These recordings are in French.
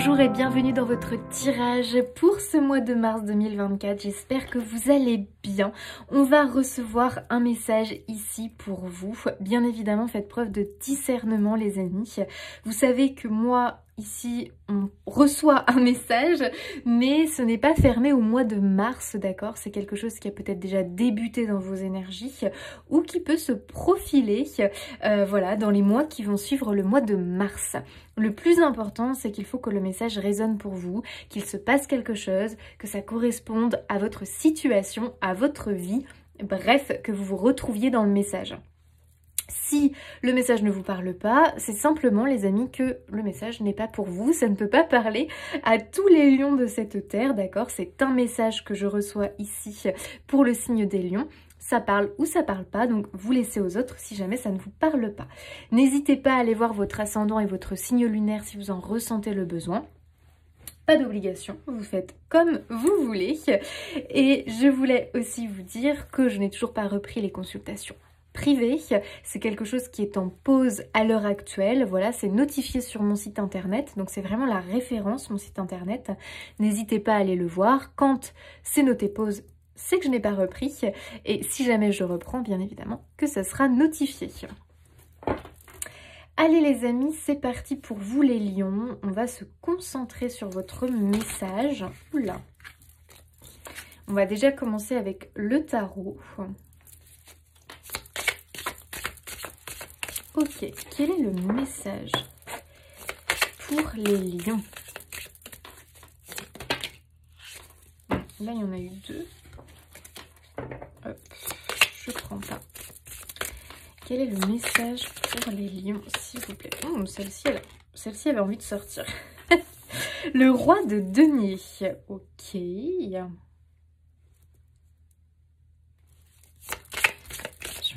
Bonjour et bienvenue dans votre tirage pour ce mois de mars 2024. J'espère que vous allez bien. On va recevoir un message ici pour vous. Bien évidemment, faites preuve de discernement les amis. Vous savez que moi, ici, on reçoit un message, mais ce n'est pas fermé au mois de mars, d'accord? C'est quelque chose qui a peut-être déjà débuté dans vos énergies ou qui peut se profiler, voilà, dans les mois qui vont suivre le mois de mars. Le plus important, c'est qu'il faut que le message résonne pour vous, qu'il se passe quelque chose, que ça corresponde à votre situation, à votre vie, bref, que vous vous retrouviez dans le message. Si le message ne vous parle pas, c'est simplement les amis que le message n'est pas pour vous, ça ne peut pas parler à tous les lions de cette terre, d'accord? C'est un message que je reçois ici pour le signe des lions. Ça parle ou ça parle pas, donc vous laissez aux autres si jamais ça ne vous parle pas. N'hésitez pas à aller voir votre ascendant et votre signe lunaire si vous en ressentez le besoin. Pas d'obligation, vous faites comme vous voulez. Et je voulais aussi vous dire que je n'ai toujours pas repris les consultations privées. C'est quelque chose qui est en pause à l'heure actuelle. Voilà, c'est notifié sur mon site internet. Donc c'est vraiment la référence, mon site internet. N'hésitez pas à aller le voir. Quand c'est noté pause, c'est que je n'ai pas repris. Et si jamais je reprends, bien évidemment, que ça sera notifié. Allez les amis, c'est parti pour vous les lions. On va se concentrer sur votre message. Oula. On va déjà commencer avec le tarot. Ok, quel est le message pour les lions? Là, il y en a eu deux. Hop, je prends pas. Quel est le message pour les lions, s'il vous plaît? Oh, celle-ci avait envie de sortir. Le roi de denier. Ok. Je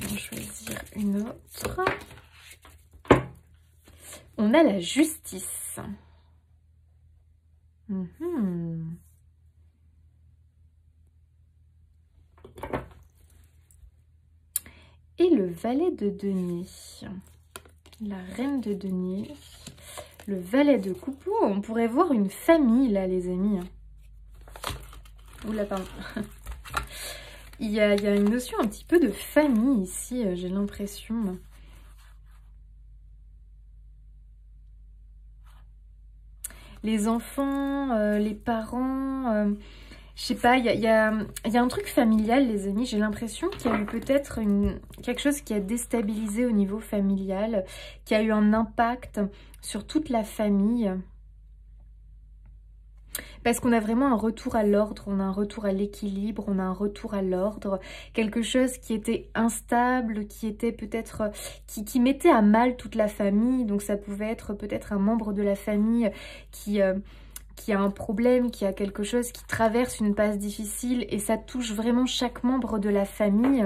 vais en choisir une autre. On a la justice. Et le valet de denier. La reine de denier. Le valet de coupe. Oh, on pourrait voir une famille là les amis. Oula, pardon. Il y a une notion un petit peu de famille ici, j'ai l'impression. Les enfants, les parents, je sais pas, il y a un truc familial les amis, j'ai l'impression qu'il y a eu peut-être quelque chose qui a déstabilisé au niveau familial, qui a eu un impact sur toute la famille. Parce qu'on a vraiment un retour à l'ordre, on a un retour à l'équilibre, on a un retour à l'ordre. Quelque chose qui était instable, qui était peut-être, qui mettait à mal toute la famille. Donc ça pouvait être peut-être un membre de la famille qui a un problème, qui a quelque chose, qui traverse une passe difficile. Et ça touche vraiment chaque membre de la famille.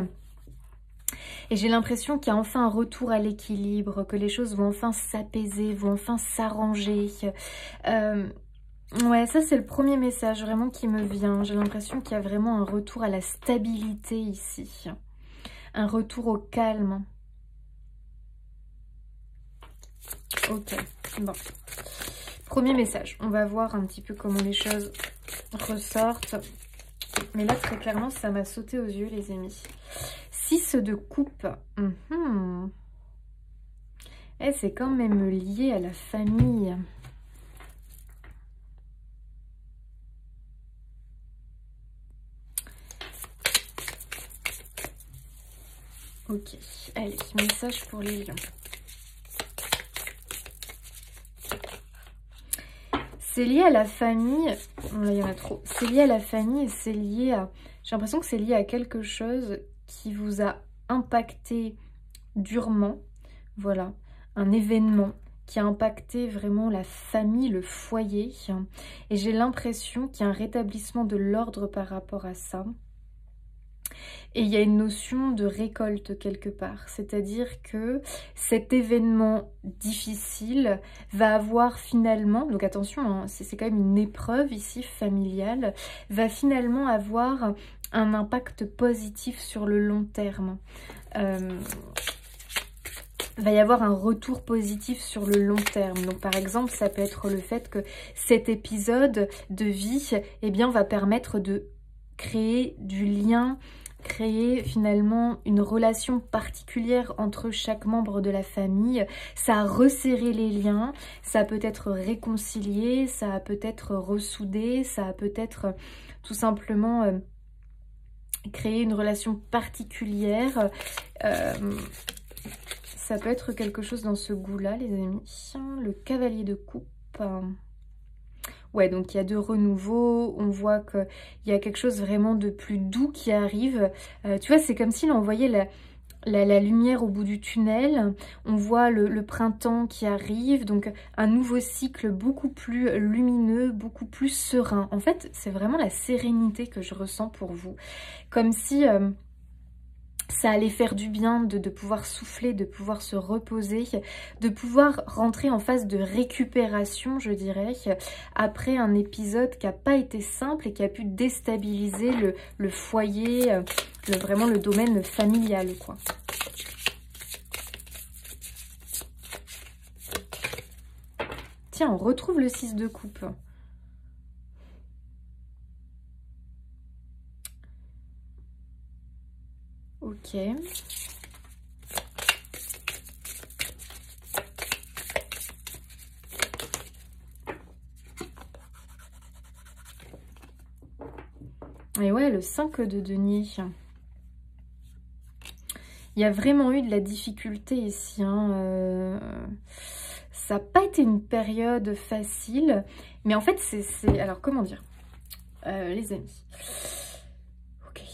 Et j'ai l'impression qu'il y a enfin un retour à l'équilibre, que les choses vont enfin s'apaiser, vont enfin s'arranger. Ouais, ça c'est le premier message vraiment qui me vient. J'ai l'impression qu'il y a vraiment un retour à la stabilité ici. Un retour au calme. Ok, bon. Premier message. On va voir un petit peu comment les choses ressortent. Mais là, très clairement, ça m'a sauté aux yeux, les amis. 6 de coupe. Et c'est quand même lié à la famille. Ok, allez, message pour les lions. C'est lié à la famille. Oh là, il y en a trop. C'est lié à la famille et c'est lié à... J'ai l'impression que c'est lié à quelque chose qui vous a impacté durement. Voilà, un événement qui a impacté vraiment la famille, le foyer. Et j'ai l'impression qu'il y a un rétablissement de l'ordre par rapport à ça. Et il y a une notion de récolte quelque part, c'est-à-dire que cet événement difficile va avoir finalement, donc attention, hein, c'est quand même une épreuve ici familiale, va finalement avoir un impact positif sur le long terme. il va y avoir un retour positif sur le long terme. Donc par exemple, ça peut être le fait que cet épisode de vie, eh bien, va permettre de créer du lien, créer finalement une relation particulière entre chaque membre de la famille. Ça a resserré les liens, ça a peut-être réconcilié, ça a peut-être ressoudé, ça a peut-être tout simplement créé une relation particulière. Ça peut être quelque chose dans ce goût-là, les amis. Le cavalier de coupe. Ouais, donc il y a de renouveau, on voit qu'il y a quelque chose vraiment de plus doux qui arrive. Tu vois, c'est comme si on voyait la lumière au bout du tunnel. On voit le printemps qui arrive, donc un nouveau cycle beaucoup plus lumineux, beaucoup plus serein. En fait, c'est vraiment la sérénité que je ressens pour vous. Comme si... ça allait faire du bien de pouvoir souffler, de pouvoir se reposer, de pouvoir rentrer en phase de récupération, je dirais, après un épisode qui n'a pas été simple et qui a pu déstabiliser le foyer, vraiment le domaine familial, quoi. Tiens, on retrouve le 6 de coupe. Ok. Et ouais, le 5 de denier. Il y a vraiment eu de la difficulté ici. Hein. Ça n'a pas été une période facile. Mais en fait, c'est... Alors, comment dire les amis.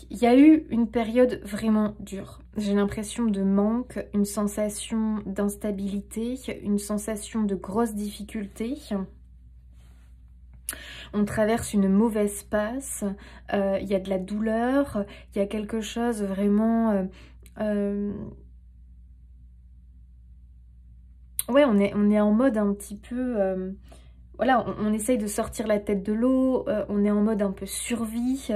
Il y a eu une période vraiment dure. J'ai l'impression de manque, une sensation d'instabilité, une sensation de grosses difficultés. On traverse une mauvaise passe, il y a de la douleur, il y a quelque chose vraiment... Ouais, on est en mode un petit peu... Voilà, on essaye de sortir la tête de l'eau, on est en mode un peu survie,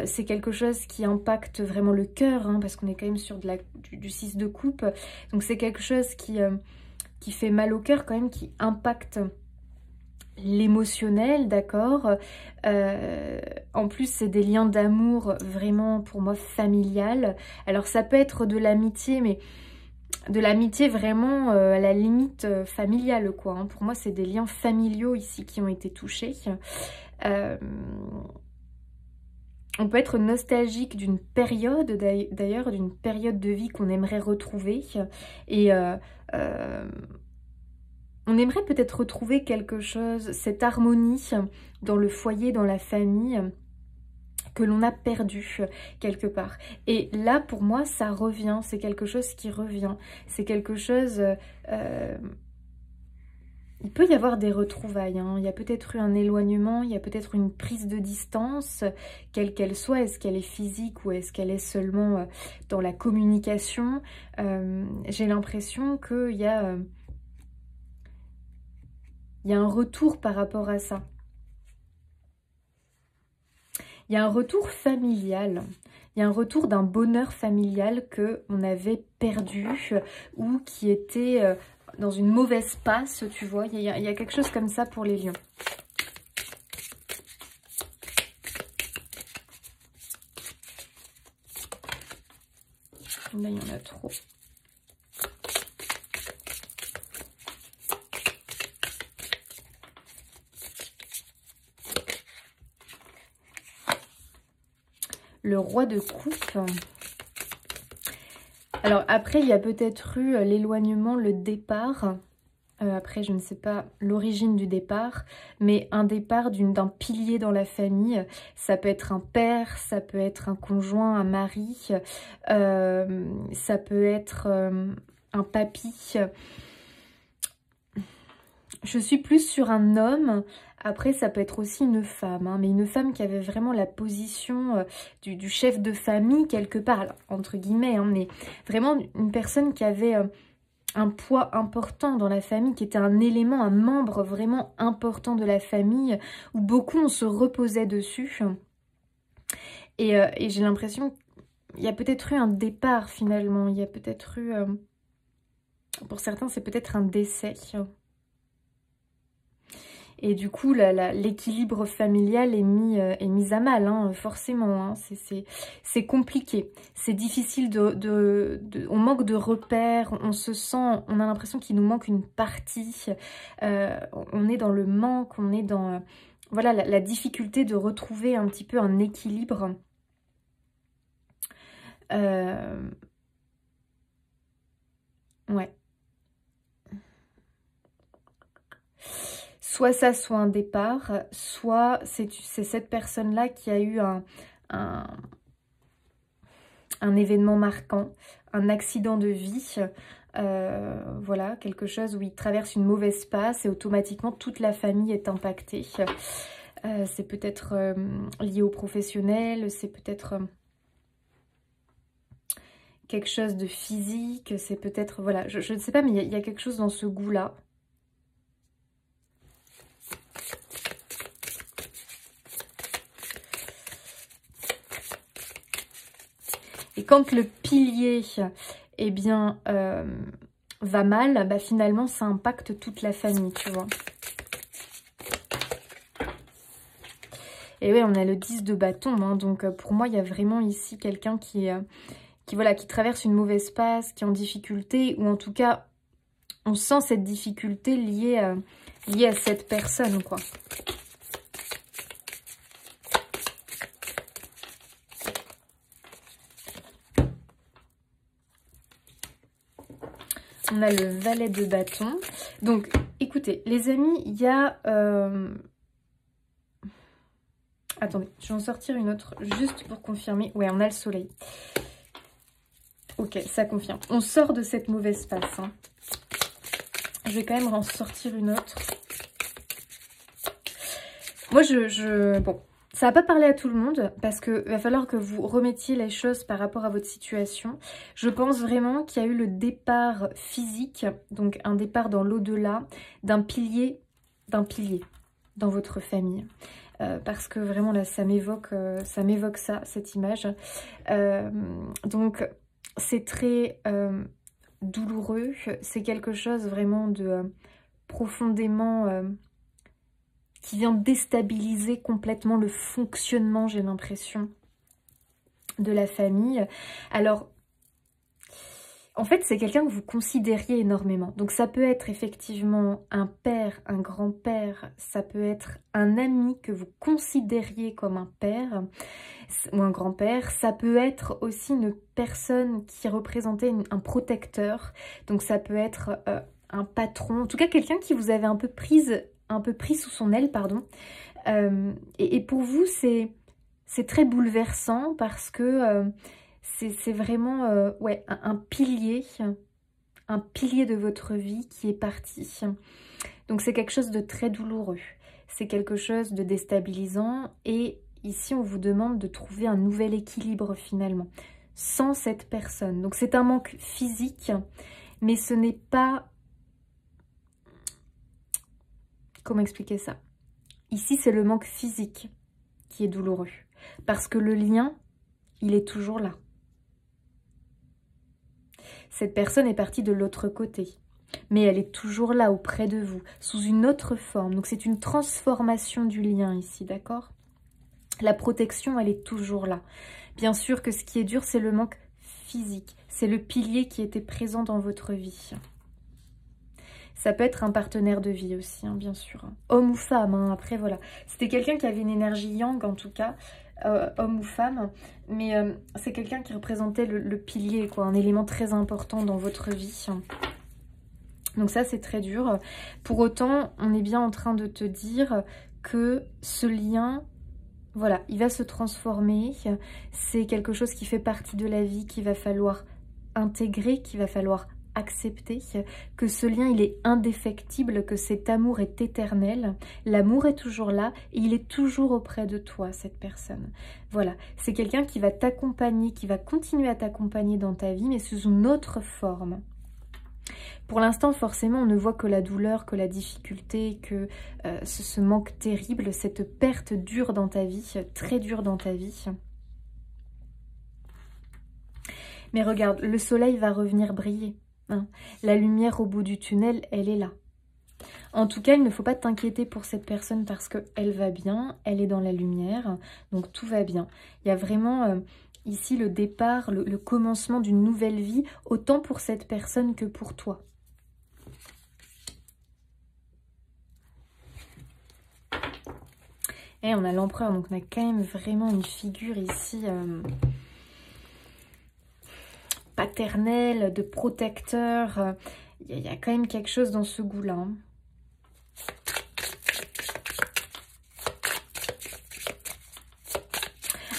c'est quelque chose qui impacte vraiment le cœur, hein, parce qu'on est quand même sur du 6 de coupe, donc c'est quelque chose qui fait mal au cœur quand même, qui impacte l'émotionnel, d'accord. En plus, c'est des liens d'amour vraiment, pour moi, familial. Alors, ça peut être de l'amitié, mais... de l'amitié vraiment à la limite familiale, quoi. Hein. Pour moi, c'est des liens familiaux ici qui ont été touchés. On peut être nostalgique d'une période, d'ailleurs, d'une période de vie qu'on aimerait retrouver. Et on aimerait peut-être retrouver quelque chose, cette harmonie dans le foyer, dans la famille, que l'on a perdu quelque part. Et là, pour moi, ça revient, c'est quelque chose qui revient. C'est quelque chose... il peut y avoir des retrouvailles, hein. Il y a peut-être eu un éloignement, il y a peut-être une prise de distance, quelle qu'elle soit. Est-ce qu'elle est physique ou est-ce qu'elle est seulement dans la communication? J'ai l'impression qu'il y a un retour par rapport à ça. Il y a un retour familial, il y a un retour d'un bonheur familial qu'on avait perdu ou qui était dans une mauvaise passe, tu vois. Il y a quelque chose comme ça pour les lions. Là, il y en a trop. Le roi de coupe. Alors après, il y a peut-être eu l'éloignement, le départ. Après, je ne sais pas l'origine du départ, mais un départ d'un pilier dans la famille. Ça peut être un père, ça peut être un conjoint, un mari, ça peut être un papy. Je suis plus sur un homme. Après, ça peut être aussi une femme, hein, mais une femme qui avait vraiment la position du chef de famille quelque part, alors, entre guillemets, hein, mais vraiment une personne qui avait un poids important dans la famille, qui était un élément, un membre vraiment important de la famille, où beaucoup on se reposait dessus. Et j'ai l'impression qu'il y a peut-être eu un départ finalement, il y a peut-être eu... Pour certains, c'est peut-être un décès. Et du coup, l'équilibre familial est mis à mal, hein, forcément. Hein. C'est compliqué. C'est difficile on manque de repères, on se sent, on a l'impression qu'il nous manque une partie. On est dans le manque, on est dans voilà, la difficulté de retrouver un petit peu un équilibre. Ouais. Soit ça, soit un départ, soit c'est cette personne-là qui a eu un événement marquant, un accident de vie, voilà, quelque chose où il traverse une mauvaise passe et automatiquement toute la famille est impactée. C'est peut-être lié au professionnel, c'est peut-être quelque chose de physique, c'est peut-être, voilà, je ne sais pas, mais il y a quelque chose dans ce goût-là. Et quand le pilier, eh bien, va mal, bah finalement, ça impacte toute la famille, tu vois. Et oui, on a le 10 de bâton, hein, donc pour moi, il y a vraiment ici quelqu'un qui traverse une mauvaise passe, qui est en difficulté, ou en tout cas, on sent cette difficulté liée à cette personne, quoi. On a le valet de bâton. Donc, écoutez, les amis, il y a... Attendez, je vais en sortir une autre, juste pour confirmer. Ouais, on a le soleil. Ok, ça confirme. On sort de cette mauvaise passe. Hein. Je vais quand même en sortir une autre. Moi, bon, ça va pas parler à tout le monde parce que va falloir que vous remettiez les choses par rapport à votre situation. Je pense vraiment qu'il y a eu le départ physique, donc un départ dans l'au-delà, d'un pilier dans votre famille. Parce que vraiment là, ça m'évoque ça, cette image. Donc, c'est très douloureux. C'est quelque chose vraiment de profondément... qui vient déstabiliser complètement le fonctionnement, j'ai l'impression, de la famille. Alors, en fait, c'est quelqu'un que vous considériez énormément. Donc, ça peut être effectivement un père, un grand-père, ça peut être un ami que vous considériez comme un père ou un grand-père. Ça peut être aussi une personne qui représentait un protecteur. Donc, ça peut être un patron, en tout cas quelqu'un qui vous avait un peu pris sous son aile, pardon. Et pour vous, c'est très bouleversant parce que c'est vraiment ouais, un pilier de votre vie qui est parti. Donc c'est quelque chose de très douloureux. C'est quelque chose de déstabilisant. Et ici, on vous demande de trouver un nouvel équilibre finalement, sans cette personne. Donc c'est un manque physique, mais ce n'est pas... Comment expliquer ça? Ici, c'est le manque physique qui est douloureux. Parce que le lien, il est toujours là. Cette personne est partie de l'autre côté. Mais elle est toujours là, auprès de vous, sous une autre forme. Donc, c'est une transformation du lien ici, d'accord? La protection, elle est toujours là. Bien sûr que ce qui est dur, c'est le manque physique. C'est le pilier qui était présent dans votre vie. Ça peut être un partenaire de vie aussi, hein, bien sûr. Homme ou femme, hein, après voilà. C'était quelqu'un qui avait une énergie yang en tout cas, homme ou femme. Mais c'est quelqu'un qui représentait le pilier, quoi, un élément très important dans votre vie. Donc ça, c'est très dur. Pour autant, on est bien en train de te dire que ce lien... Voilà, il va se transformer. C'est quelque chose qui fait partie de la vie, qu'il va falloir intégrer, qu'il va falloir accepter, que ce lien il est indéfectible, que cet amour est éternel, l'amour est toujours là et il est toujours auprès de toi, cette personne. Voilà, c'est quelqu'un qui va t'accompagner, qui va continuer à t'accompagner dans ta vie, mais sous une autre forme. Pour l'instant, forcément, on ne voit que la douleur, que la difficulté, que ce manque terrible, cette perte dure dans ta vie, très dure dans ta vie. Mais regarde, le soleil va revenir briller. hein. La lumière au bout du tunnel, elle est là. En tout cas, il ne faut pas t'inquiéter pour cette personne parce qu'elle va bien, elle est dans la lumière, donc tout va bien. Il y a vraiment ici le départ, le commencement d'une nouvelle vie, autant pour cette personne que pour toi. Et on a l'empereur, donc on a quand même vraiment une figure ici paternelle, de protecteur. Il y a quand même quelque chose dans ce goût-là, hein.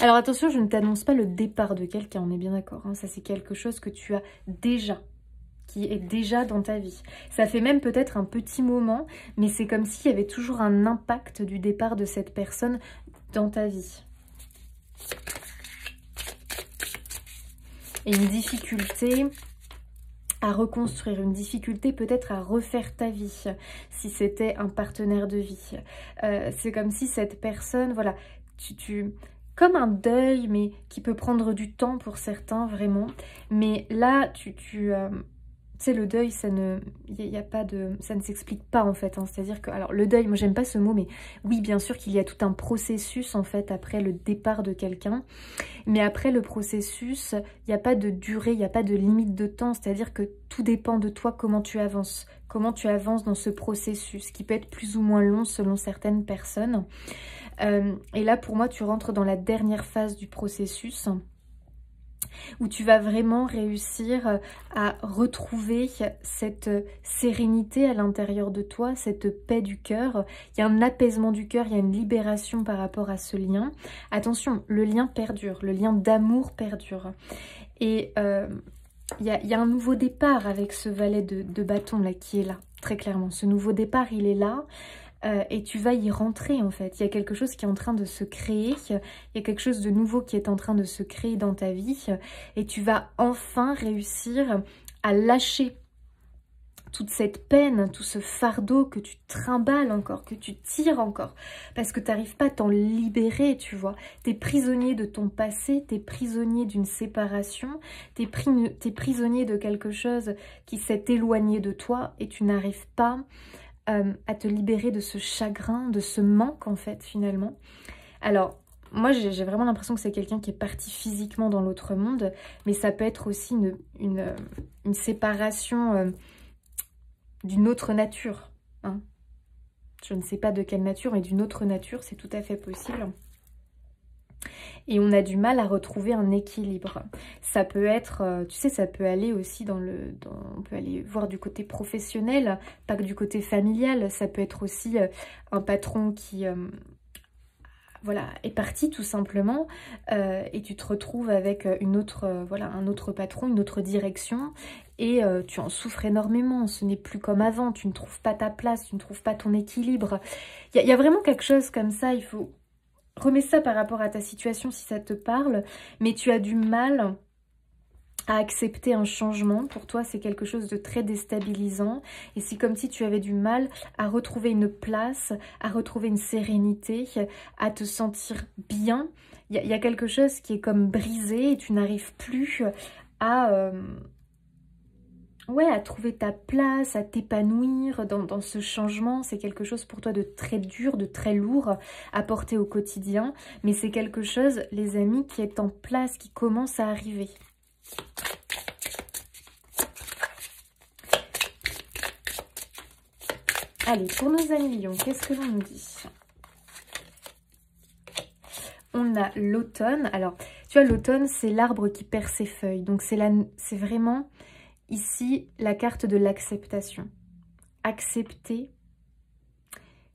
Alors attention, je ne t'annonce pas le départ de quelqu'un, on est bien d'accord, hein. Ça c'est quelque chose que tu as déjà, qui est déjà dans ta vie. Ça fait même peut-être un petit moment, mais c'est comme s'il y avait toujours un impact du départ de cette personne dans ta vie. Et une difficulté à reconstruire, une difficulté peut-être à refaire ta vie, si c'était un partenaire de vie. C'est comme si cette personne, voilà, comme un deuil, mais qui peut prendre du temps pour certains, vraiment. Mais là, tu sais, le deuil, ça ne s'explique pas, en fait, hein. C'est-à-dire que, alors, le deuil, moi, j'aime pas ce mot, mais oui, bien sûr qu'il y a tout un processus, en fait, après le départ de quelqu'un. Mais après le processus, il n'y a pas de durée, il n'y a pas de limite de temps. C'est-à-dire que tout dépend de toi, comment tu avances dans ce processus, qui peut être plus ou moins long selon certaines personnes. Et là, pour moi, tu rentres dans la dernière phase du processus, où tu vas vraiment réussir à retrouver cette sérénité à l'intérieur de toi, cette paix du cœur. Il y a un apaisement du cœur, il y a une libération par rapport à ce lien. Attention, le lien perdure, le lien d'amour perdure. Et il y a un nouveau départ avec ce valet de bâton là qui est là, très clairement. Ce nouveau départ, il est là. Et tu vas y rentrer en fait. Il y a quelque chose qui est en train de se créer, il y a quelque chose de nouveau qui est en train de se créer dans ta vie et tu vas enfin réussir à lâcher toute cette peine, tout ce fardeau que tu trimbales encore, que tu tires encore, parce que tu n'arrives pas à t'en libérer, tu vois. Tu es prisonnier de ton passé, tu es prisonnier d'une séparation, tu es prisonnier de quelque chose qui s'est éloigné de toi et tu n'arrives pas à te libérer de ce chagrin, de ce manque en fait finalement. Alors moi j'ai vraiment l'impression que c'est quelqu'un qui est parti physiquement dans l'autre monde, mais ça peut être aussi une séparation d'une autre nature, hein. Je ne sais pas de quelle nature, mais d'une autre nature, c'est tout à fait possible. Et on a du mal à retrouver un équilibre. Ça peut être, tu sais, ça peut aller aussi on peut aller voir du côté professionnel, pas que du côté familial. Ça peut être aussi un patron qui, voilà, est parti tout simplement et tu te retrouves avec voilà, un autre patron, une autre direction et tu en souffres énormément. Ce n'est plus comme avant, tu ne trouves pas ta place, tu ne trouves pas ton équilibre. Il y a vraiment quelque chose comme ça, il faut... Remets ça par rapport à ta situation si ça te parle, mais tu as du mal à accepter un changement. Pour toi, c'est quelque chose de très déstabilisant. Et c'est comme si tu avais du mal à retrouver une place, à retrouver une sérénité, à te sentir bien. Il y a quelque chose qui est comme brisé et tu n'arrives plus à... ouais, à trouver ta place, à t'épanouir dans ce changement. C'est quelque chose pour toi de très dur, de très lourd à porter au quotidien. Mais c'est quelque chose, les amis, qui est en place, qui commence à arriver. Allez, pour nos amis lions, qu'est-ce que l'on nous dit? On a l'automne. Alors, tu vois, l'automne, c'est l'arbre qui perd ses feuilles. Donc, c'est vraiment... Ici, la carte de l'acceptation. Accepter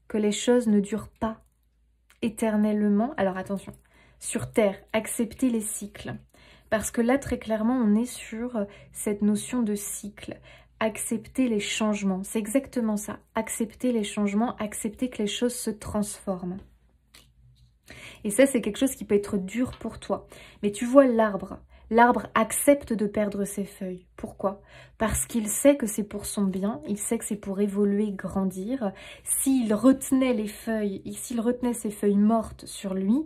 que les choses ne durent pas éternellement. Alors attention, sur Terre, accepter les cycles. Parce que là, très clairement, on est sur cette notion de cycle. Accepter les changements, c'est exactement ça. Accepter les changements, accepter que les choses se transforment. Et ça, c'est quelque chose qui peut être dur pour toi. Mais tu vois l'arbre. L'arbre accepte de perdre ses feuilles. Pourquoi? Parce qu'il sait que c'est pour son bien, il sait que c'est pour évoluer, grandir. S'il retenait les feuilles, s'il retenait ses feuilles mortes sur lui,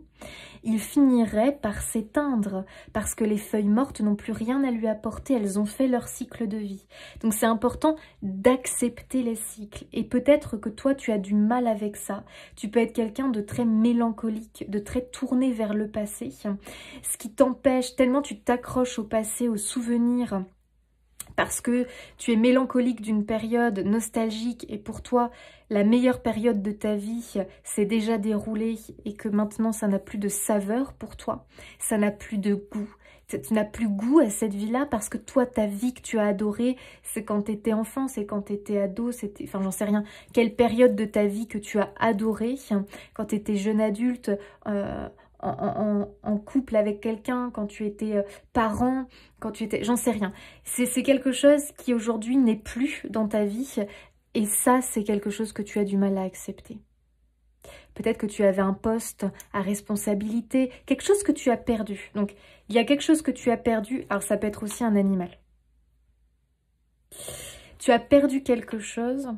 il finirait par s'éteindre parce que les feuilles mortes n'ont plus rien à lui apporter, elles ont fait leur cycle de vie. Donc c'est important d'accepter les cycles. Et peut-être que toi, tu as du mal avec ça. Tu peux être quelqu'un de très mélancolique, de très tourné vers le passé, ce qui t'empêche, tellement tu t'accroches au passé, aux souvenirs, parce que tu es mélancolique d'une période nostalgique et pour toi, la meilleure période de ta vie s'est déjà déroulée et que maintenant, ça n'a plus de saveur pour toi, ça n'a plus de goût. Tu n'as plus goût à cette vie-là parce que toi, ta vie que tu as adorée, c'est quand tu étais enfant, c'est quand tu étais ado, c'était, enfin, j'en sais rien. Quelle période de ta vie que tu as adorée, quand tu étais jeune adulte, en couple avec quelqu'un, quand tu étais parent, quand tu étais... J'en sais rien. C'est quelque chose qui aujourd'hui n'est plus dans ta vie et ça, c'est quelque chose que tu as du mal à accepter. Peut-être que tu avais un poste à responsabilité, quelque chose que tu as perdu. Donc, il y a quelque chose que tu as perdu, alors ça peut être aussi un animal. Tu as perdu quelque chose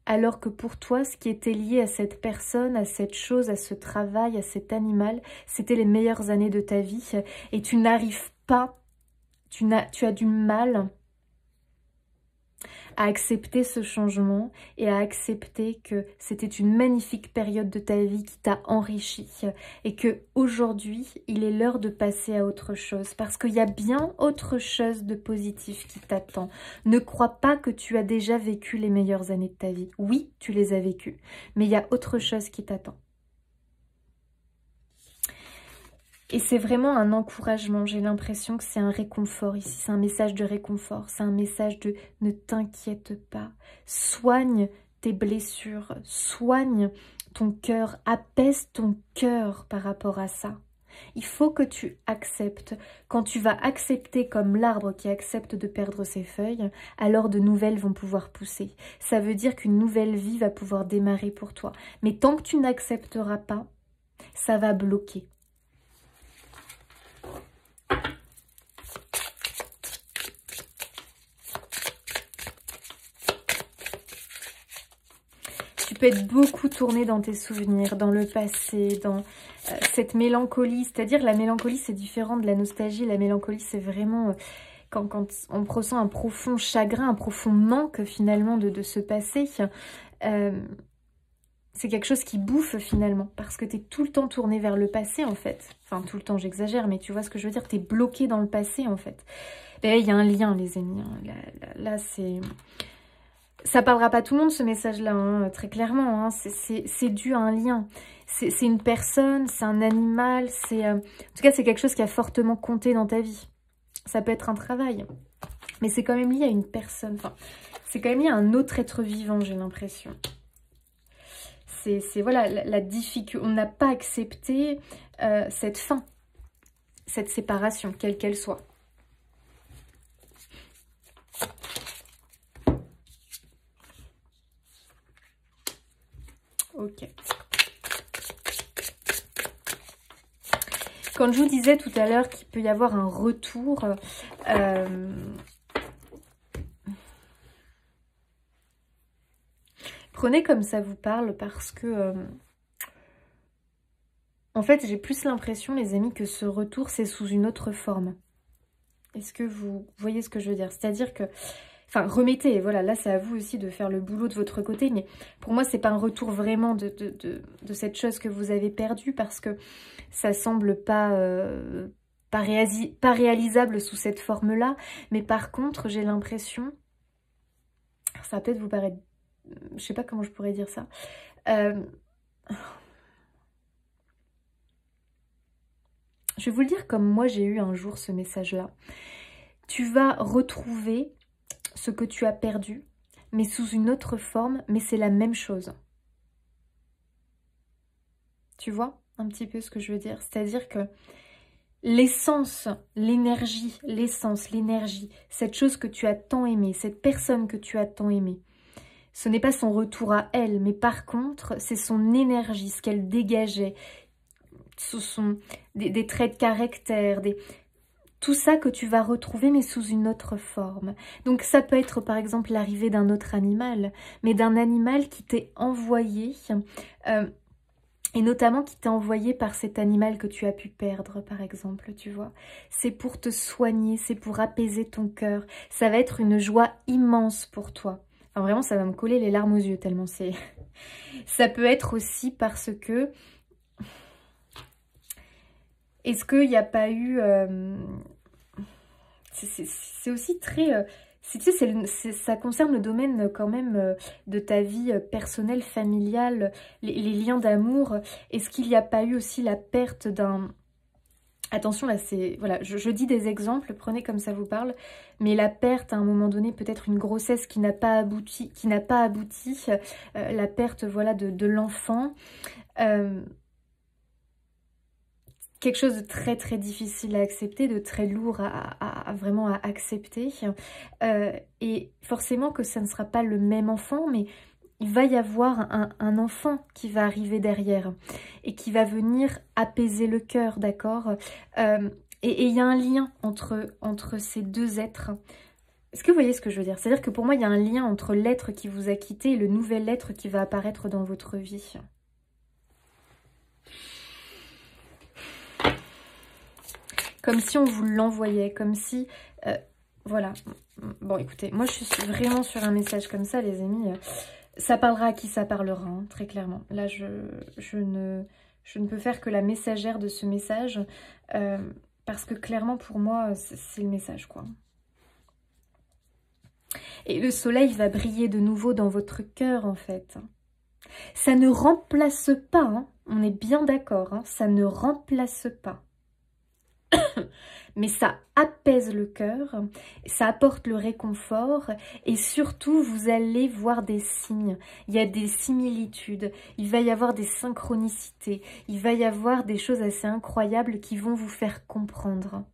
alors que pour toi, ce qui était lié à cette personne, à cette chose, à ce travail, à cet animal, c'était les meilleures années de ta vie. Et tu n'arrives pas, tu as du mal à accepter ce changement et à accepter que c'était une magnifique période de ta vie qui t'a enrichi et que aujourd'hui il est l'heure de passer à autre chose parce qu'il y a bien autre chose de positif qui t'attend. Ne crois pas que tu as déjà vécu les meilleures années de ta vie. Oui, tu les as vécues, mais il y a autre chose qui t'attend. Et c'est vraiment un encouragement, j'ai l'impression que c'est un réconfort ici, c'est un message de réconfort, c'est un message de ne t'inquiète pas, soigne tes blessures, soigne ton cœur, apaise ton cœur par rapport à ça. Il faut que tu acceptes. Quand tu vas accepter comme l'arbre qui accepte de perdre ses feuilles, alors de nouvelles vont pouvoir pousser. Ça veut dire qu'une nouvelle vie va pouvoir démarrer pour toi. Mais tant que tu n'accepteras pas, ça va bloquer. Tu peux être beaucoup tourné dans tes souvenirs, dans le passé, dans cette mélancolie. C'est-à-dire la mélancolie, c'est différent de la nostalgie. La mélancolie, c'est vraiment quand on ressent un profond chagrin, un profond manque finalement de ce passé. C'est quelque chose qui bouffe finalement, parce que tu es tout le temps tourné vers le passé en fait. Enfin, tout le temps, j'exagère, mais tu vois ce que je veux dire, tu es bloqué dans le passé en fait. Et là, il y a un lien, les amis. Là c'est... Ça parlera pas tout le monde ce message-là, hein, très clairement. Hein. C'est dû à un lien. C'est une personne, c'est un animal, en tout cas c'est quelque chose qui a fortement compté dans ta vie. Ça peut être un travail, mais c'est quand même lié à une personne. Enfin, c'est quand même lié à un autre être vivant, j'ai l'impression. C'est voilà la difficulté. On n'a pas accepté cette fin, cette séparation, quelle qu'elle soit. Ok. Quand je vous disais tout à l'heure qu'il peut y avoir un retour, prenez comme ça vous parle parce que, en fait, j'ai plus l'impression, les amis, que ce retour, c'est sous une autre forme. Est-ce que vous voyez ce que je veux dire? C'est-à-dire que... Enfin, remettez, voilà, là c'est à vous aussi de faire le boulot de votre côté, mais pour moi c'est pas un retour vraiment de cette chose que vous avez perdue parce que ça semble pas réalisable sous cette forme-là, mais par contre j'ai l'impression, ça va peut-être vous paraître, je sais pas comment je pourrais dire ça, je vais vous le dire comme moi j'ai eu un jour ce message-là. Tu vas retrouver ce que tu as perdu, mais sous une autre forme, mais c'est la même chose. Tu vois un petit peu ce que je veux dire? C'est-à-dire que l'essence, l'énergie, cette chose que tu as tant aimée, cette personne que tu as tant aimée, ce n'est pas son retour à elle, mais par contre, c'est son énergie, ce qu'elle dégageait. Ce sont des traits de caractère, tout ça que tu vas retrouver, mais sous une autre forme. Donc ça peut être par exemple l'arrivée d'un autre animal, mais d'un animal qui t'est envoyé Et notamment qui t'est envoyé par cet animal que tu as pu perdre, par exemple, tu vois. C'est pour te soigner, c'est pour apaiser ton cœur. Ça va être une joie immense pour toi. Enfin, vraiment, ça va me coller les larmes aux yeux, tellement c'est... Ça peut être aussi parce que... Est-ce qu'il n'y a pas eu... C'est aussi très... tu sais, ça concerne le domaine quand même de ta vie personnelle, familiale, les liens d'amour. Est-ce qu'il n'y a pas eu aussi la perte d'un... Attention là, c'est... Voilà, je dis des exemples, prenez comme ça vous parle. Mais la perte à un moment donné, peut-être une grossesse qui n'a pas abouti, la perte voilà, de l'enfant. Quelque chose de très très difficile à accepter, de très lourd vraiment à accepter. Et forcément que ça ne sera pas le même enfant, mais il va y avoir un enfant qui va arriver derrière et qui va venir apaiser le cœur, d'accord. Et il y a un lien entre ces deux êtres. Est-ce que vous voyez ce que je veux dire? C'est-à-dire que pour moi, il y a un lien entre l'être qui vous a quitté et le nouvel être qui va apparaître dans votre vie. Comme si on vous l'envoyait, comme si... voilà. Bon, écoutez, moi, je suis vraiment sur un message comme ça, les amis. Ça parlera à qui ça parlera, hein, très clairement. Là, je ne peux faire que la messagère de ce message. Parce que clairement, pour moi, c'est le message, quoi. Et le soleil va briller de nouveau dans votre cœur, en fait. Ça ne remplace pas, hein, on est bien d'accord, hein, ça ne remplace pas. Mais ça apaise le cœur, ça apporte le réconfort et surtout vous allez voir des signes. Il y a des similitudes, il va y avoir des synchronicités, il va y avoir des choses assez incroyables qui vont vous faire comprendre.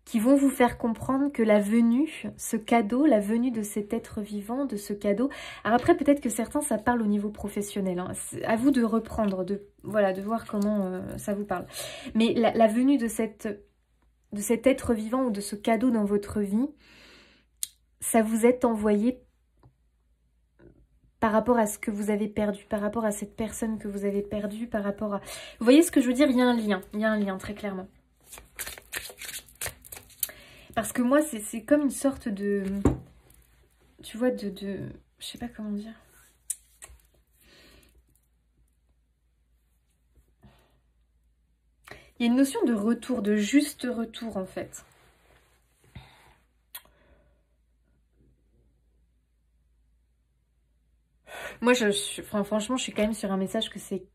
Qui vont vous faire comprendre que la venue, ce cadeau, la venue de cet être vivant, de ce cadeau... Alors après, peut-être que certains, ça parle au niveau professionnel. Hein. À vous de reprendre, de voir comment ça vous parle. Mais la venue de cet être vivant ou de ce cadeau dans votre vie, ça vous est envoyé par rapport à ce que vous avez perdu, par rapport à cette personne que vous avez perdue, par rapport à... Vous voyez ce que je veux dire? Il y a un lien, très clairement. Parce que moi, c'est comme une sorte de... Tu vois, je sais pas comment dire. Il y a une notion de retour, de juste retour, en fait. Moi, franchement, je suis quand même sur un message que c'est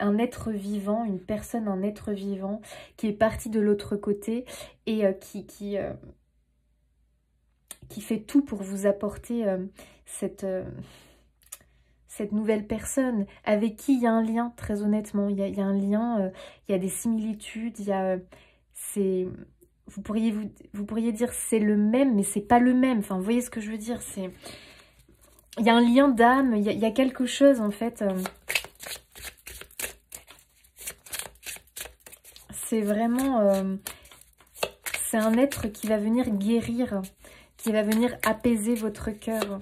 un être vivant, une personne, un être vivant qui est parti de l'autre côté et qui fait tout pour vous apporter cette nouvelle personne avec qui il y a un lien, très honnêtement. Il y a un lien, il y a des similitudes, il y a... vous pourriez dire c'est le même, mais c'est pas le même. Enfin, vous voyez ce que je veux dire? Il y a un lien d'âme, il y a quelque chose en fait... c'est vraiment... c'est un être qui va venir guérir, qui va venir apaiser votre cœur,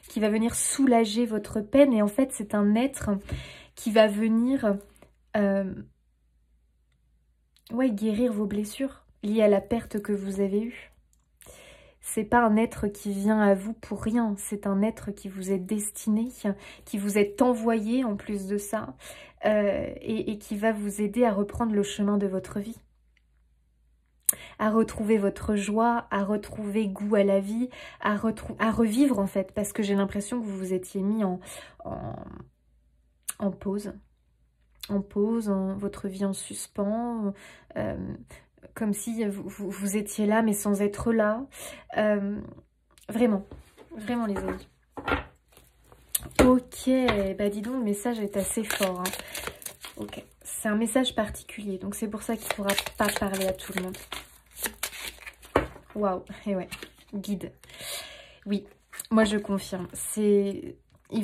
qui va venir soulager votre peine. Et en fait, c'est un être qui va venir guérir vos blessures liées à la perte que vous avez eue. C'est pas un être qui vient à vous pour rien, c'est un être qui vous est destiné, qui vous est envoyé en plus de ça, et qui va vous aider à reprendre le chemin de votre vie. À retrouver votre joie, à retrouver goût à la vie, à revivre en fait, parce que j'ai l'impression que vous vous étiez mis en pause. En pause, votre vie en suspens, comme si vous étiez là mais sans être là. Vraiment les amis. Ok, bah dis donc, le message est assez fort. Hein. Ok, c'est un message particulier, donc c'est pour ça qu'il ne pourra pas parler à tout le monde. Waouh, et ouais, guide. Oui, moi je confirme, il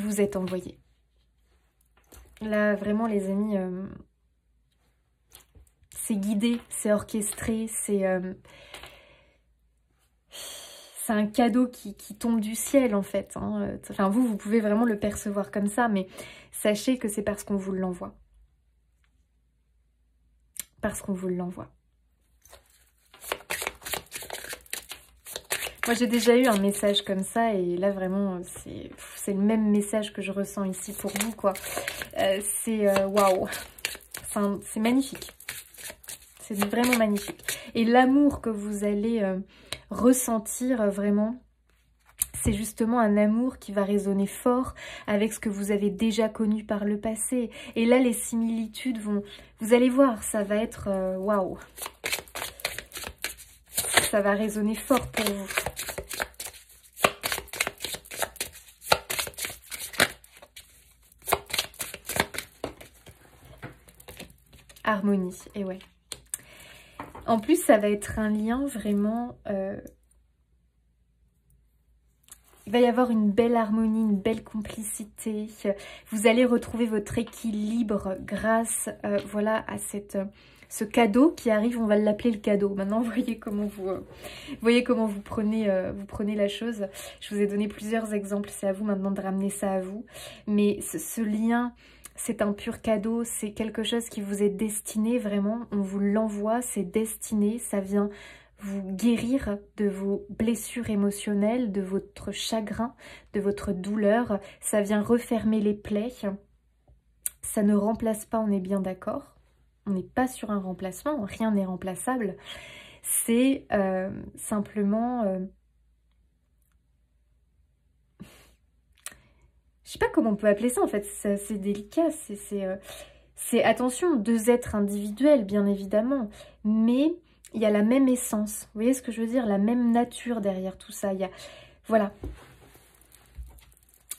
vous est envoyé. Là, vraiment les amis, c'est guidé, c'est orchestré, c'est un cadeau qui tombe du ciel en fait. Hein. Enfin, vous pouvez vraiment le percevoir comme ça, mais sachez que c'est parce qu'on vous l'envoie. Parce qu'on vous l'envoie. Moi, j'ai déjà eu un message comme ça et là, vraiment, c'est le même message que je ressens ici pour vous, quoi. Waouh, c'est magnifique. C'est vraiment magnifique. Et l'amour que vous allez ressentir, vraiment, c'est justement un amour qui va résonner fort avec ce que vous avez déjà connu par le passé. Et là, les similitudes vont... Vous allez voir, ça va être... waouh. Ça va résonner fort pour vous. Harmonie, et ouais. En plus, ça va être un lien vraiment... il va y avoir une belle harmonie, une belle complicité. Vous allez retrouver votre équilibre grâce voilà, à ce cadeau qui arrive. On va l'appeler le cadeau. Maintenant, voyez comment vous prenez la chose. Je vous ai donné plusieurs exemples. C'est à vous maintenant de ramener ça à vous. Mais ce lien... C'est un pur cadeau, c'est quelque chose qui vous est destiné, vraiment, on vous l'envoie, c'est destiné, ça vient vous guérir de vos blessures émotionnelles, de votre chagrin, de votre douleur, ça vient refermer les plaies, ça ne remplace pas, on est bien d'accord, on n'est pas sur un remplacement, rien n'est remplaçable, c'est simplement... Je sais pas comment on peut appeler ça en fait, c'est assez délicat, c'est attention, deux êtres individuels bien évidemment, mais il y a la même essence, vous voyez ce que je veux dire, la même nature derrière tout ça, il y a, voilà,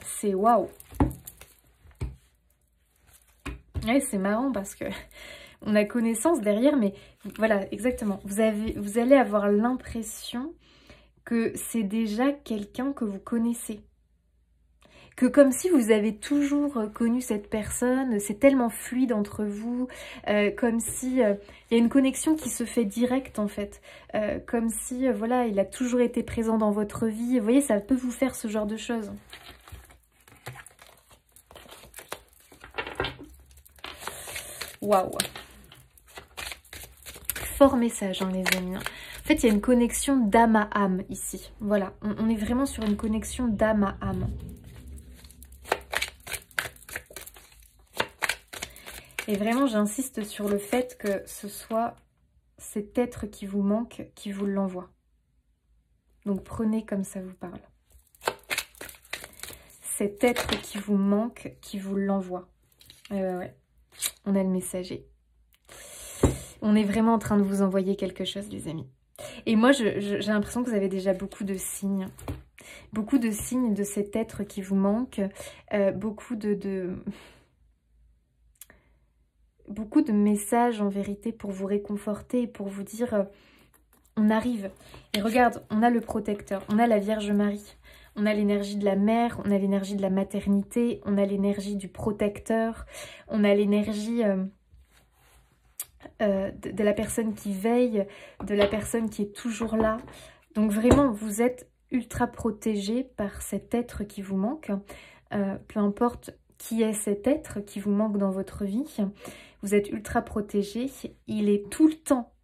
c'est waouh. Ouais, c'est marrant parce que on a connaissance derrière, mais voilà, exactement, vous allez avoir l'impression que c'est déjà quelqu'un que vous connaissez. Que comme si vous avez toujours connu cette personne, c'est tellement fluide entre vous, comme si il y a une connexion qui se fait directe en fait, comme si voilà, il a toujours été présent dans votre vie, vous voyez, ça peut vous faire ce genre de choses. Waouh! Fort message, hein, les amis. En fait, il y a une connexion d'âme à âme ici, voilà, on est vraiment sur une connexion d'âme à âme. Et vraiment, j'insiste sur le fait que ce soit cet être qui vous manque, qui vous l'envoie. Donc prenez comme ça vous parle. Cet être qui vous manque, qui vous l'envoie. Ouais. On a le messager. On est vraiment en train de vous envoyer quelque chose, les amis. Et moi, j'ai l'impression que vous avez déjà beaucoup de signes. Beaucoup de signes de cet être qui vous manque. Beaucoup de messages en vérité pour vous réconforter, pour vous dire on arrive. Et regarde, on a le protecteur, on a la Vierge Marie, on a l'énergie de la mère, on a l'énergie de la maternité, on a l'énergie du protecteur, on a l'énergie de la personne qui veille, de la personne qui est toujours là. Donc vraiment, vous êtes ultra protégé par cet être qui vous manque, peu importe qui est cet être qui vous manque dans votre vie. Vous êtes ultra protégé. Il est tout le temps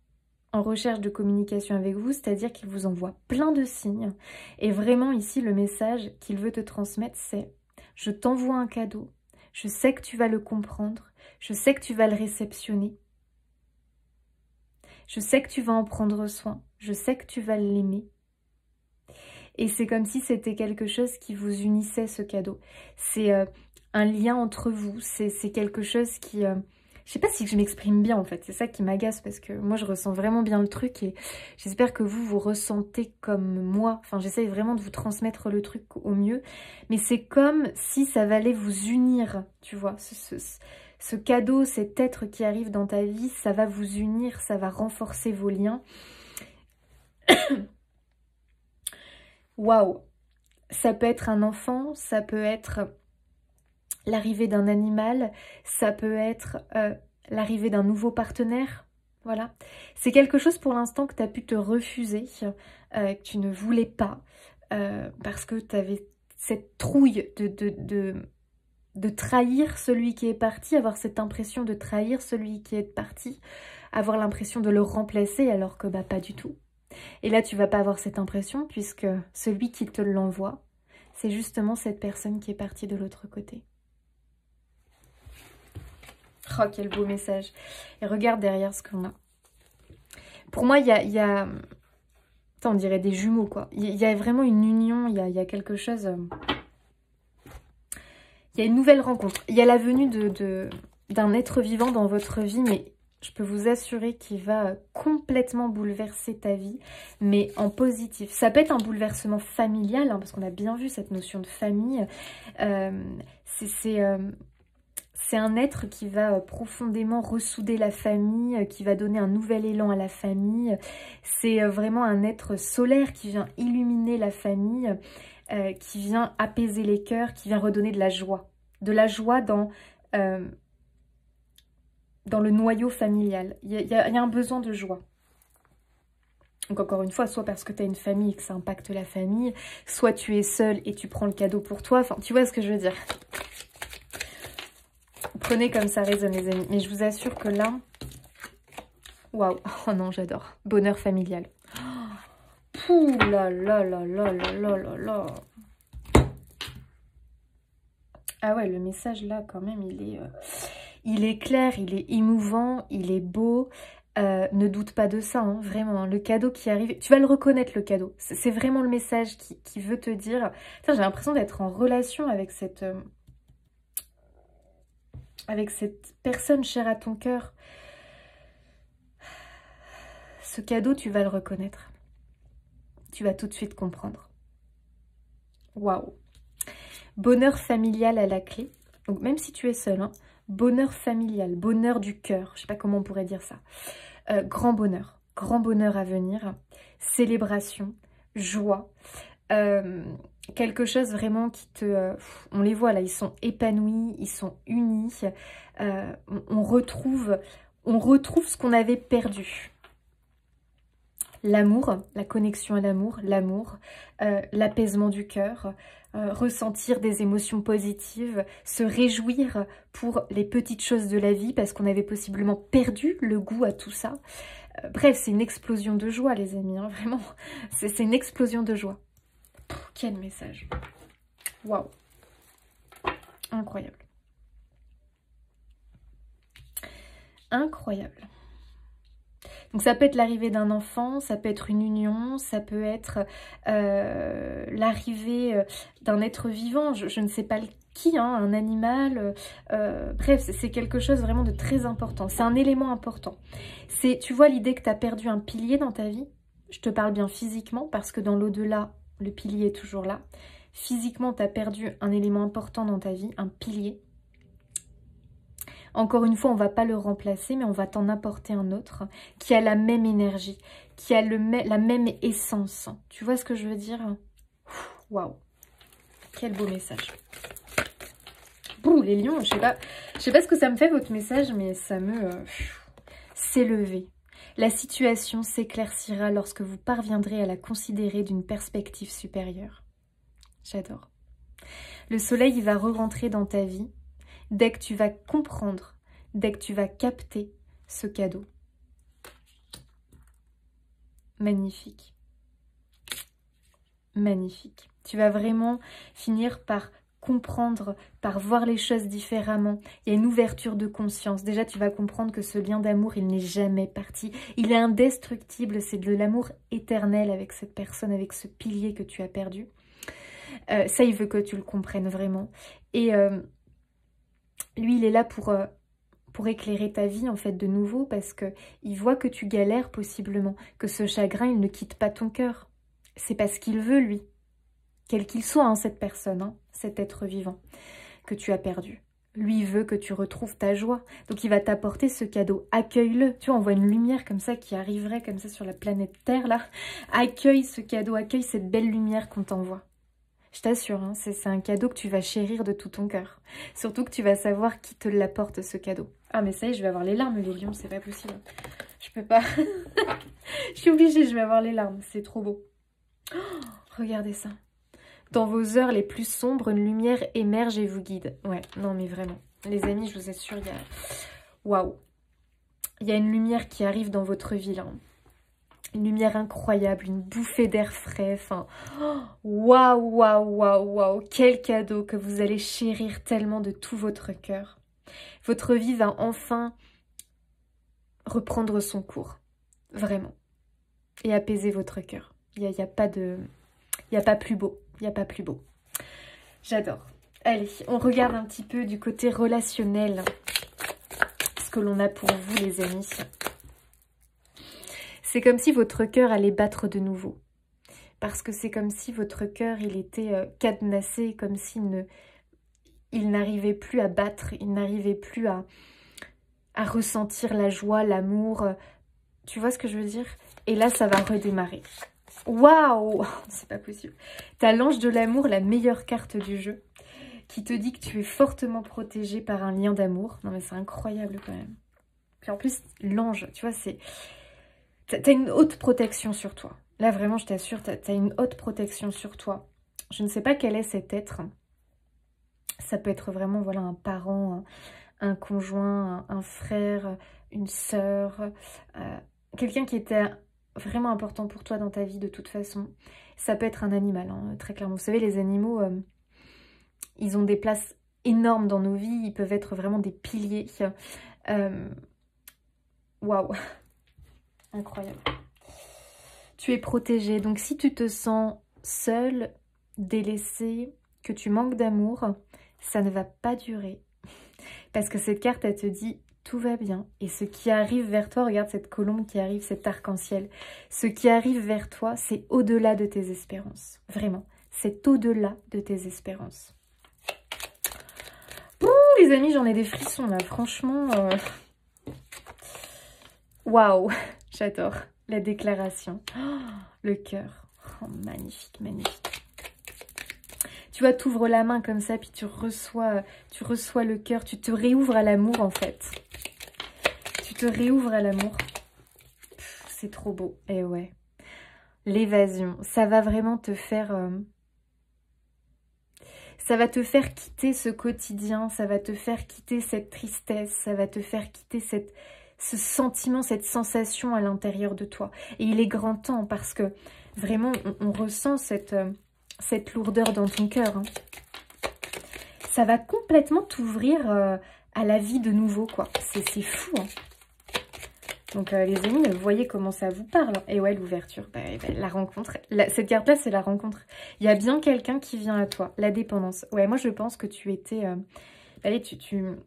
en recherche de communication avec vous, c'est-à-dire qu'il vous envoie plein de signes. Et vraiment ici, le message qu'il veut te transmettre, c'est « Je t'envoie un cadeau. Je sais que tu vas le comprendre. Je sais que tu vas le réceptionner. Je sais que tu vas en prendre soin. Je sais que tu vas l'aimer. » Et c'est comme si c'était quelque chose qui vous unissait, ce cadeau. C'est un lien entre vous. C'est quelque chose qui... je sais pas si je m'exprime bien en fait. C'est ça qui m'agace parce que moi je ressens vraiment bien le truc. Et j'espère que vous ressentez comme moi. Enfin, j'essaye vraiment de vous transmettre le truc au mieux. Mais c'est comme si ça allait vous unir, tu vois. Ce cadeau, cet être qui arrive dans ta vie, ça va vous unir, ça va renforcer vos liens. Waouh! Ça peut être un enfant, ça peut être l'arrivée d'un animal, ça peut être l'arrivée d'un nouveau partenaire. Voilà. C'est quelque chose pour l'instant que tu as pu te refuser, que tu ne voulais pas, parce que tu avais cette trouille de trahir celui qui est parti, avoir cette impression de trahir celui qui est parti, avoir l'impression de le remplacer alors que bah pas du tout. Et là, tu vas pas avoir cette impression puisque celui qui te l'envoie, c'est justement cette personne qui est partie de l'autre côté. Oh, quel beau message. Et regarde derrière ce qu'on a. Pour moi, il y a... Attends, on dirait des jumeaux, quoi. Il y a vraiment une union, il y a quelque chose... Il y a une nouvelle rencontre. Il y a la venue d'un être vivant dans votre vie, mais je peux vous assurer qu'il va complètement bouleverser ta vie, mais en positif. Ça peut être un bouleversement familial, hein, parce qu'on a bien vu cette notion de famille. C'est un être qui va profondément ressouder la famille, qui va donner un nouvel élan à la famille. C'est vraiment un être solaire qui vient illuminer la famille, qui vient apaiser les cœurs, qui vient redonner de la joie. De la joie dans le noyau familial. Il y a un besoin de joie. Donc encore une fois, soit parce que tu as une famille et que ça impacte la famille, soit tu es seule et tu prends le cadeau pour toi. Enfin, tu vois ce que je veux dire. Prenez comme ça résonne les amis. Mais je vous assure que là... Waouh. Oh non, j'adore. Bonheur familial. Pouh là là là là là là là là. Ah ouais, le message là quand même, il est clair, il est émouvant, il est beau. Ne doute pas de ça, hein, vraiment. Hein, le cadeau qui arrive, tu vas le reconnaître le cadeau. C'est vraiment le message qui veut te dire... J'ai l'impression d'être en relation avec cette personne chère à ton cœur. Ce cadeau, tu vas le reconnaître. Tu vas tout de suite comprendre. Waouh. Bonheur familial à la clé. Donc même si tu es seul, hein, bonheur familial, bonheur du cœur. Je ne sais pas comment on pourrait dire ça. Grand bonheur à venir. Célébration, joie. Quelque chose vraiment qui te... on les voit là, ils sont épanouis, ils sont unis. On retrouve ce qu'on avait perdu. L'amour, la connexion à l'amour, l'apaisement du cœur, ressentir des émotions positives, se réjouir pour les petites choses de la vie parce qu'on avait possiblement perdu le goût à tout ça. Bref, c'est une explosion de joie les amis, hein, vraiment, c'est une explosion de joie. Quel message. Waouh. Incroyable. Incroyable. Donc ça peut être l'arrivée d'un enfant, ça peut être une union, ça peut être l'arrivée d'un être vivant, je ne sais pas qui, hein, un animal, bref, c'est quelque chose vraiment de très important, c'est un élément important. Tu vois l'idée que tu as perdu un pilier dans ta vie, je te parle bien physiquement parce que dans l'au-delà, le pilier est toujours là. Physiquement, tu as perdu un élément important dans ta vie, un pilier. Encore une fois, on ne va pas le remplacer, mais on va t'en apporter un autre qui a la même énergie, qui a la même essence. Tu vois ce que je veux dire? Waouh. Quel beau message. Bouh, les lions, je sais pas ce que ça me fait votre message, mais ça me... s'élever. La situation s'éclaircira lorsque vous parviendrez à la considérer d'une perspective supérieure. J'adore. Le soleil, il va re-rentrer dans ta vie dès que tu vas comprendre, dès que tu vas capter ce cadeau. Magnifique. Magnifique. Tu vas vraiment finir par comprendre, par voir les choses différemment. Il y a une ouverture de conscience. Déjà, tu vas comprendre que ce lien d'amour, il n'est jamais parti. Il est indestructible. C'est de l'amour éternel avec cette personne, avec ce pilier que tu as perdu. Ça, il veut que tu le comprennes vraiment. Et lui, il est là pour éclairer ta vie, en fait, de nouveau, parce qu'il voit que tu galères possiblement, que ce chagrin, il ne quitte pas ton cœur. C'est parce qu'il veut, lui. Quel qu'il soit, hein, cette personne, hein, cet être vivant que tu as perdu. Lui veut que tu retrouves ta joie. Donc, il va t'apporter ce cadeau. Accueille-le. Tu vois, on voit une lumière comme ça qui arriverait comme ça sur la planète Terre, là. Accueille ce cadeau, accueille cette belle lumière qu'on t'envoie. Je t'assure, hein, c'est un cadeau que tu vas chérir de tout ton cœur. Surtout que tu vas savoir qui te l'apporte, ce cadeau. Ah, mais ça y est, je vais avoir les larmes, les lions, c'est pas possible. Je peux pas. Je suis obligée, je vais avoir les larmes. C'est trop beau. Oh, regardez ça. Dans vos heures les plus sombres, une lumière émerge et vous guide. Ouais, non mais vraiment. Les amis, je vous assure, il y a... Waouh! Il y a une lumière qui arrive dans votre vie, là. Une lumière incroyable, une bouffée d'air frais. Enfin, waouh, waouh, waouh, waouh! Quel cadeau que vous allez chérir tellement de tout votre cœur. Votre vie va enfin reprendre son cours. Vraiment. Et apaiser votre cœur. Il y a pas de... Il n'y a pas plus beau. Il n'y a pas plus beau. J'adore. Allez, on regarde un petit peu du côté relationnel ce que l'on a pour vous, les amis. C'est comme si votre cœur allait battre de nouveau. Parce que c'est comme si votre cœur, il était cadenassé, comme s'il il n'arrivait plus à battre, il n'arrivait plus à ressentir la joie, l'amour. Tu vois ce que je veux dire? Et là, ça va redémarrer. Waouh! C'est pas possible. T'as l'ange de l'amour, la meilleure carte du jeu, qui te dit que tu es fortement protégé par un lien d'amour. Non mais c'est incroyable quand même. Puis en plus, l'ange, tu vois, c'est... T'as une haute protection sur toi. Là vraiment, je t'assure, t'as une haute protection sur toi. Je ne sais pas quel est cet être. Ça peut être vraiment, voilà, un parent, un conjoint, un frère, une sœur, quelqu'un qui était vraiment important pour toi dans ta vie de toute façon. Ça peut être un animal, hein, très clairement. Vous savez, les animaux, ils ont des places énormes dans nos vies. Ils peuvent être vraiment des piliers. Waouh! Incroyable. Tu es protégé. Donc, si tu te sens seul, délaissé, que tu manques d'amour, ça ne va pas durer. Parce que cette carte, elle te dit... Tout va bien. Et ce qui arrive vers toi, regarde cette colombe qui arrive, cet arc-en-ciel. Ce qui arrive vers toi, c'est au-delà de tes espérances. Vraiment. C'est au-delà de tes espérances. Ouh, les amis, j'en ai des frissons là. Franchement, waouh, j'adore la déclaration. Oh, le cœur. Oh, magnifique, magnifique. Tu vois, tu ouvres la main comme ça, puis tu reçois le cœur. Tu te réouvres à l'amour, en fait. Tu te réouvres à l'amour. C'est trop beau. Et ouais. L'évasion, ça va vraiment te faire... ça va te faire quitter ce quotidien. Ça va te faire quitter cette tristesse. Ça va te faire quitter ce sentiment, cette sensation à l'intérieur de toi. Et il est grand temps parce que vraiment, on ressent cette lourdeur dans ton cœur. Hein. Ça va complètement t'ouvrir à la vie de nouveau, quoi. C'est fou, hein. Donc, les amis, vous voyez comment ça vous parle. Et ouais, l'ouverture, la rencontre. Cette carte-là, c'est la rencontre. Il y a bien quelqu'un qui vient à toi. La dépendance. Ouais, moi, je pense que tu étais... allez, tu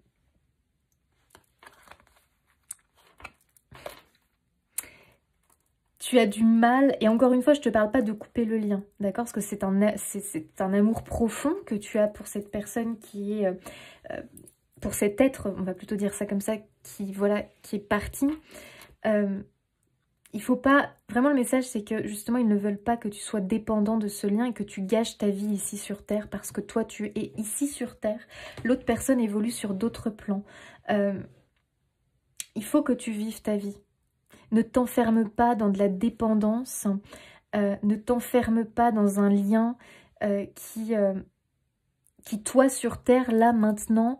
as du mal, et encore une fois, je ne te parle pas de couper le lien, d'accord? Parce que c'est un amour profond que tu as pour cette personne qui est... pour cet être, on va plutôt dire ça comme ça, qui est parti. Il faut pas... Vraiment, le message, c'est que justement, ils ne veulent pas que tu sois dépendant de ce lien et que tu gâches ta vie ici sur Terre parce que toi, tu es ici sur Terre. L'autre personne évolue sur d'autres plans. Il faut que tu vives ta vie. Ne t'enferme pas dans de la dépendance. Ne t'enferme pas dans un lien qui, toi, sur Terre, là, maintenant...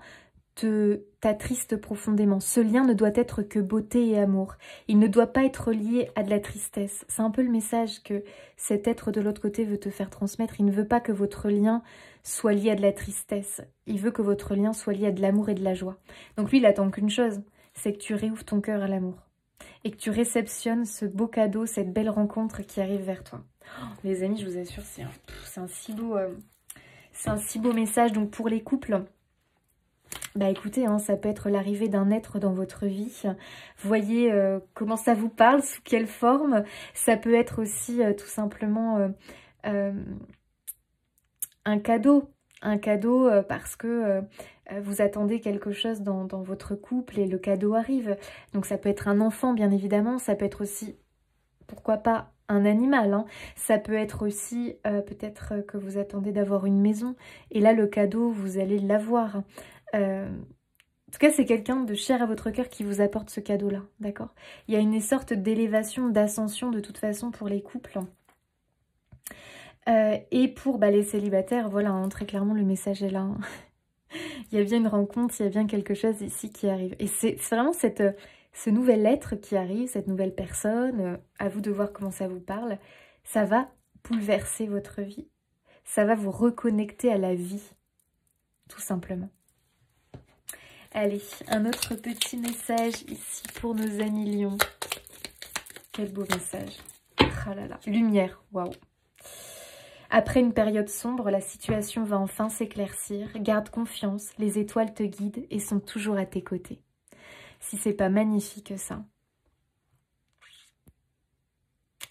t'attriste profondément. Ce lien ne doit être que beauté et amour. Il ne doit pas être lié à de la tristesse. C'est un peu le message que cet être de l'autre côté veut te faire transmettre. Il ne veut pas que votre lien soit lié à de la tristesse. Il veut que votre lien soit lié à de l'amour et de la joie. Donc lui, il attend qu'une chose, c'est que tu réouvres ton cœur à l'amour. Et que tu réceptionnes ce beau cadeau, cette belle rencontre qui arrive vers toi. Oh, les amis, je vous assure, c'est un si beau message. Donc pour les couples... Bah écoutez, hein, ça peut être l'arrivée d'un être dans votre vie. Voyez comment ça vous parle, sous quelle forme. Ça peut être aussi tout simplement un cadeau. Un cadeau parce que vous attendez quelque chose dans votre couple et le cadeau arrive. Donc ça peut être un enfant, bien évidemment. Ça peut être aussi, pourquoi pas, un animal. Hein. Ça peut être aussi peut-être que vous attendez d'avoir une maison. Et là, le cadeau, vous allez l'avoir. En tout cas, c'est quelqu'un de cher à votre cœur qui vous apporte ce cadeau-là, d'accord? Il y a une sorte d'élévation, d'ascension de toute façon pour les couples. Et pour les célibataires, voilà, hein, très clairement le message est là. Hein. Il y a bien une rencontre, il y a bien quelque chose ici qui arrive. Et c'est vraiment ce nouvel être qui arrive, cette nouvelle personne, à vous de voir comment ça vous parle. Ça va bouleverser votre vie. Ça va vous reconnecter à la vie, tout simplement. Allez, un autre petit message ici pour nos amis lions. Quel beau message. Oh là là, lumière, waouh. Après une période sombre, la situation va enfin s'éclaircir. Garde confiance, les étoiles te guident et sont toujours à tes côtés. Si c'est pas magnifique ça.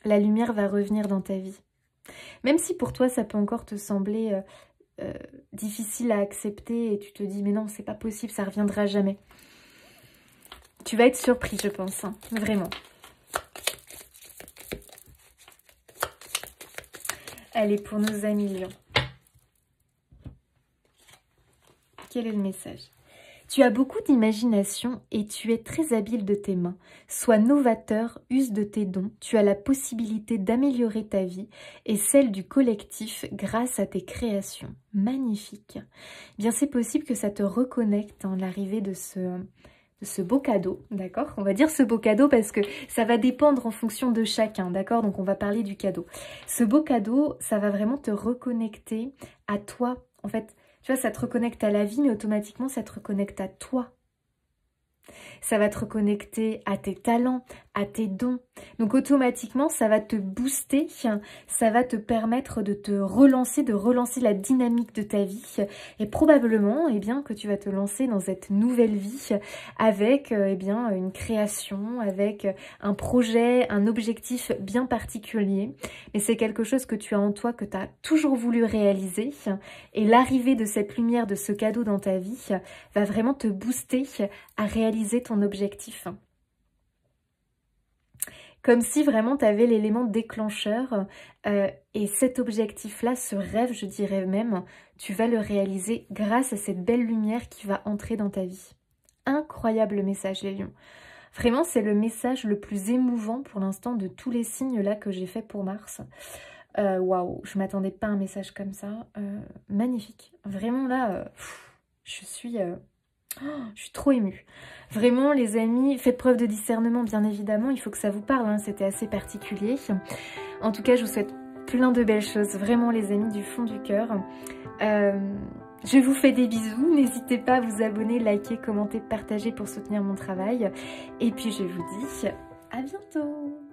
La lumière va revenir dans ta vie. Même si pour toi ça peut encore te sembler difficile à accepter et tu te dis mais non c'est pas possible, ça reviendra jamais. Tu vas être surpris je pense, hein, vraiment. Allez, pour nos amis lions. Quel est le message? Tu as beaucoup d'imagination et tu es très habile de tes mains. Sois novateur, use de tes dons. Tu as la possibilité d'améliorer ta vie et celle du collectif grâce à tes créations. Magnifique. Bien, c'est possible que ça te reconnecte en l'arrivée de ce beau cadeau, d'accord? On va dire ce beau cadeau parce que ça va dépendre en fonction de chacun, d'accord? Donc on va parler du cadeau. Ce beau cadeau, ça va vraiment te reconnecter à toi. En fait, tu vois, ça te reconnecte à la vie, mais automatiquement, ça te reconnecte à toi. Ça va te reconnecter à tes talents, à tes dons. Donc automatiquement, ça va te booster, ça va te permettre de te relancer, de relancer la dynamique de ta vie. Et probablement, eh bien, que tu vas te lancer dans cette nouvelle vie avec eh bien, une création, avec un projet, un objectif bien particulier. Mais c'est quelque chose que tu as en toi, que tu as toujours voulu réaliser. Et l'arrivée de cette lumière, de ce cadeau dans ta vie, va vraiment te booster à réaliser ton objectif. Comme si vraiment tu avais l'élément déclencheur et cet objectif-là, ce rêve, je dirais même, tu vas le réaliser grâce à cette belle lumière qui va entrer dans ta vie. Incroyable message les lions. Vraiment, c'est le message le plus émouvant pour l'instant de tous les signes là que j'ai fait pour Mars. Waouh, je m'attendais pas à un message comme ça. Magnifique. Vraiment là, je suis trop émue. Vraiment les amis, faites preuve de discernement bien évidemment, il faut que ça vous parle, hein, c'était assez particulier. En tout cas, je vous souhaite plein de belles choses, vraiment les amis, du fond du cœur. Je vous fais des bisous, n'hésitez pas à vous abonner, liker, commenter, partager pour soutenir mon travail. Et puis je vous dis à bientôt.